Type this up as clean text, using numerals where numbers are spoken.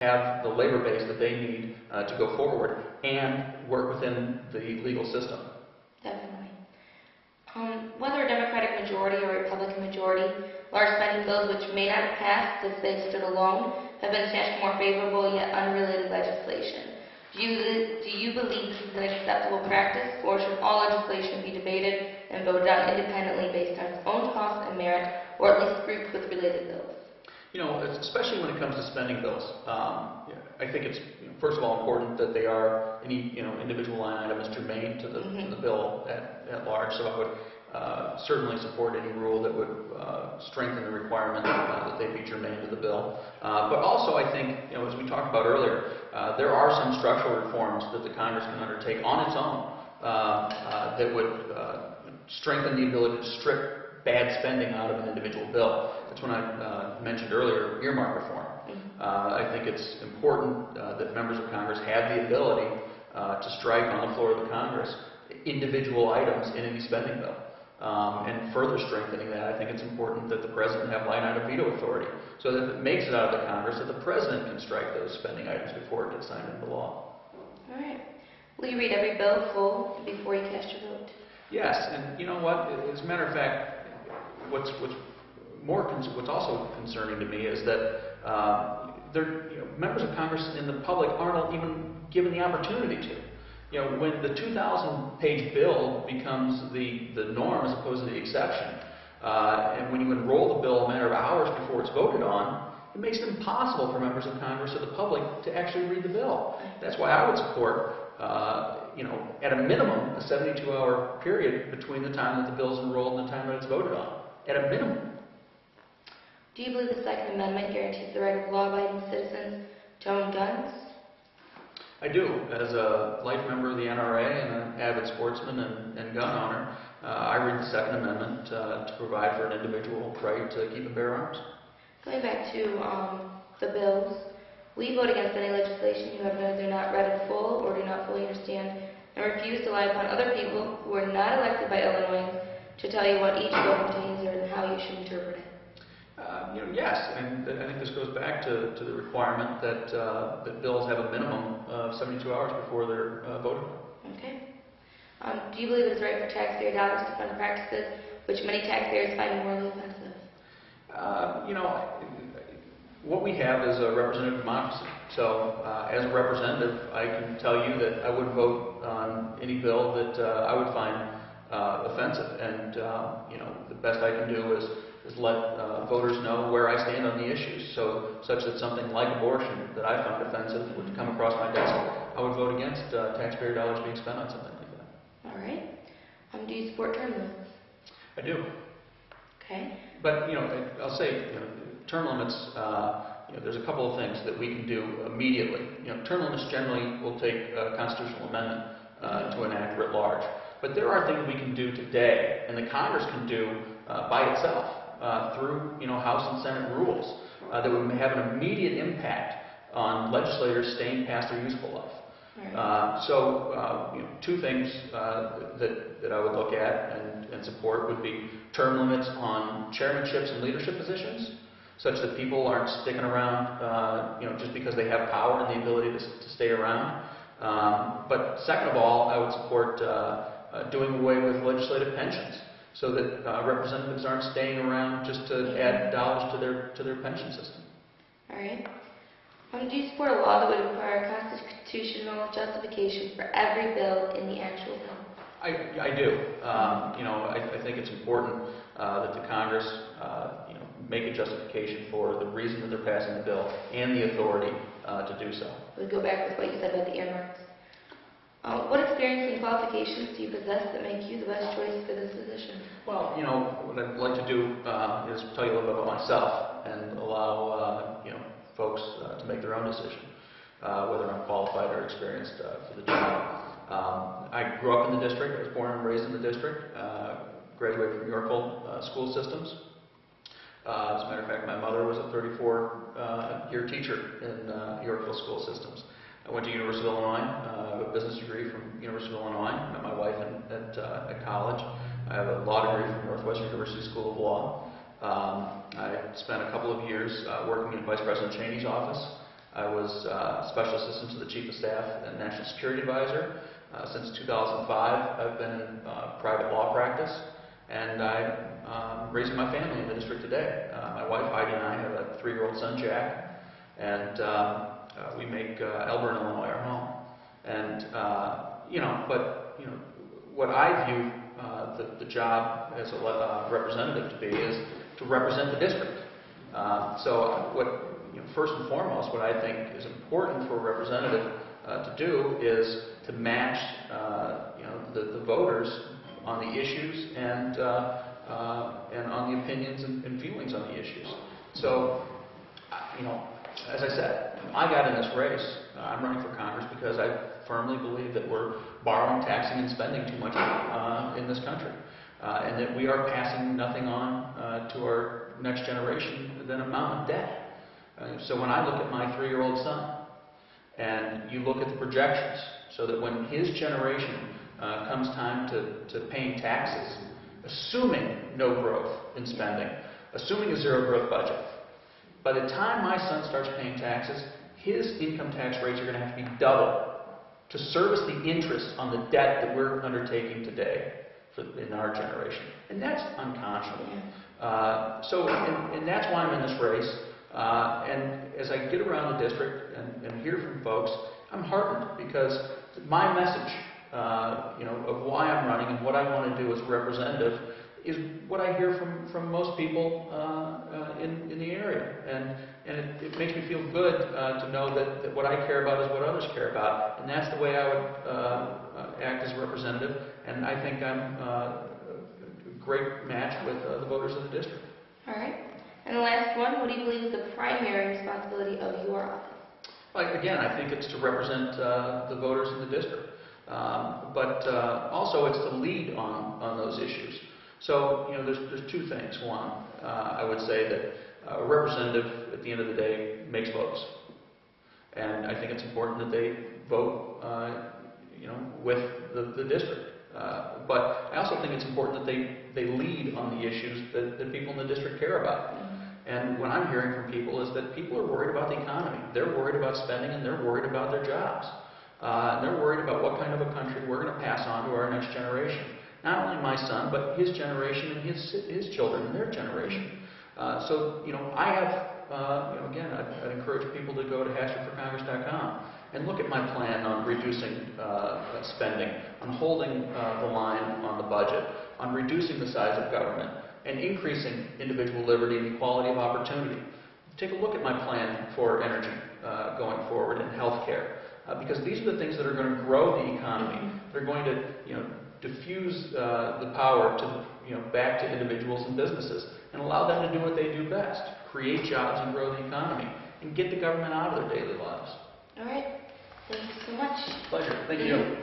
have the labor base that they need to go forward and work within the legal system. Definitely. Whether a Democratic majority or Republican majority, large spending bills which may not have passed if they stood alone have been attached to more favorable yet unrelated legislation. Do you believe this is an acceptable practice, or should all legislation be debated and voted on independently based on its own cost and merit, or at least grouped with related bills? You know, especially when it comes to spending bills, I think it's first of all important that they are any individual line item is germane to the bill at large. So I would certainly support any rule that would strengthen the requirement that they be germane to the bill. But also, I think as we talked about earlier, there are some structural reforms that the Congress can undertake on its own that would strengthen the ability to strip bad spending out of an individual bill. That's when I mentioned earlier earmark reform. I think it's important that members of Congress have the ability to strike on the floor of the Congress individual items in any spending bill. And further strengthening that, I think it's important that the President have line item veto authority, so that if it makes it out of the Congress, that the President can strike those spending items before it gets signed into law. All right. Will you read every bill full before you cast your vote? Yes, and you know what? As a matter of fact, what's also concerning to me is that members of Congress and the public aren't even given the opportunity to. When the 2,000-page bill becomes the norm as opposed to the exception, and when you enroll the bill a matter of hours before it's voted on, it makes it impossible for members of Congress or the public to actually read the bill. That's why I would support, at a minimum, a 72-hour period between the time that the bill is enrolled and the time that it's voted on. At a minimum. Do you believe the Second Amendment guarantees the right of law-abiding citizens to own guns? I do. As a life member of the NRA and an avid sportsman and gun owner, I read the Second Amendment to provide for an individual right to keep and bear arms. Going back to the bills, will you vote against any legislation you have either not read in full or do not fully understand, and refuse to rely upon other people who are not elected by Illinoisans to tell you what each bill contains and how you should interpret it? Yes, and I think this goes back to the requirement that bills have a minimum of 72 hours before they're voted on. Okay. Do you believe it's right for taxpayer dollars to fund practices which many taxpayers find morally offensive? What we have is a representative democracy. So, as a representative, I can tell you that I would vote on any bill that I would find offensive, and the best I can do is let voters know where I stand on the issues, such that something like abortion that I found offensive would come across my desk. I would vote against taxpayer dollars being spent on something like that. All right. Do you support term limits? I do. Okay. But I'll say term limits. There's a couple of things that we can do immediately. Term limits generally will take a constitutional amendment to enact writ large. But there are things we can do today, and the Congress can do by itself through House and Senate rules that would have an immediate impact on legislators staying past their useful life. Right. Two things that I would look at and support would be term limits on chairmanships and leadership positions, such that people aren't sticking around just because they have power and the ability to stay around. But second of all, I would support doing away with legislative pensions, so that representatives aren't staying around just to add dollars to their pension system. All right. Do you support a law that would require constitutional justification for every bill in the actual bill? I do. I think it's important that the Congress make a justification for the reason that they're passing the bill and the authority to do so. We'll go back with what you said about the earmarks. What experience and qualifications do you possess that make you the best choice for this position? Well, what I'd like to do is tell you a little bit about myself and allow folks to make their own decision whether I'm qualified or experienced for the job. I grew up in the district. I was born and raised in the district. Graduated from Yorkville school systems. As a matter of fact, my mother was a 34-year teacher in Yorkville school systems. I went to University of Illinois. I have a business degree from University of Illinois. Met my wife at college. I have a law degree from Northwestern University School of Law. I spent a couple of years working in Vice President Cheney's office I was Special Assistant to the Chief of Staff and National Security Advisor. Since 2005, I've been in private law practice, and I'm raising my family in the district today. My wife Heidi and I have a 3-year-old son, Jack, and we make Elburn, Illinois, our home. And what I view the job as a representative to be is to represent the district. First and foremost, what I think is important for a representative to do is to match the voters on the issues and on the opinions and feelings on the issues. So, as I said, I got in this race. I'm running for Congress because I firmly believe that we're borrowing, taxing, and spending too much in this country, and that we are passing nothing on to our next generation than a mountain of debt. So when I look at my 3-year-old son, and you look at the projections, so that when his generation comes time to paying taxes, assuming no growth in spending, assuming a zero growth budget, by the time my son starts paying taxes, his income tax rates are going to have to be double to service the interest on the debt that we're undertaking today in our generation. And that's unconscionable. And that's why I'm in this race. And as I get around the district and hear from folks, I'm heartened because my message, of why I'm running and what I want to do as a representative is what I hear from most people in the area. And it makes me feel good to know that what I care about is what others care about. And that's the way I would act as a representative. And I think I'm a great match with the voters of the district. All right. And the last one, what do you believe is the primary responsibility of your office? Again, I think it's to represent the voters in the district. But also it's to lead on those issues. So, there's two things. One, I would say that a representative, at the end of the day, makes votes. And I think it's important that they vote, with the district. But I also think it's important that they lead on the issues that people in the district care about. And what I'm hearing from people is that people are worried about the economy. They're worried about spending, and they're worried about their jobs. And they're worried about what kind of a country we're going to pass on to our next generation. Not only my son, but his generation and his children and their generation. I have, again, I'd encourage people to go to HastertForCongress.com and look at my plan on reducing spending, on holding the line on the budget, on reducing the size of government, and increasing individual liberty and equality of opportunity. Take a look at my plan for energy going forward and health care, because these are the things that are going to grow the economy. They're going to, diffuse the power to, back to individuals and businesses and allow them to do what they do best, create jobs and grow the economy, and get the government out of their daily lives. All right. Thank you so much. Pleasure. Thank you.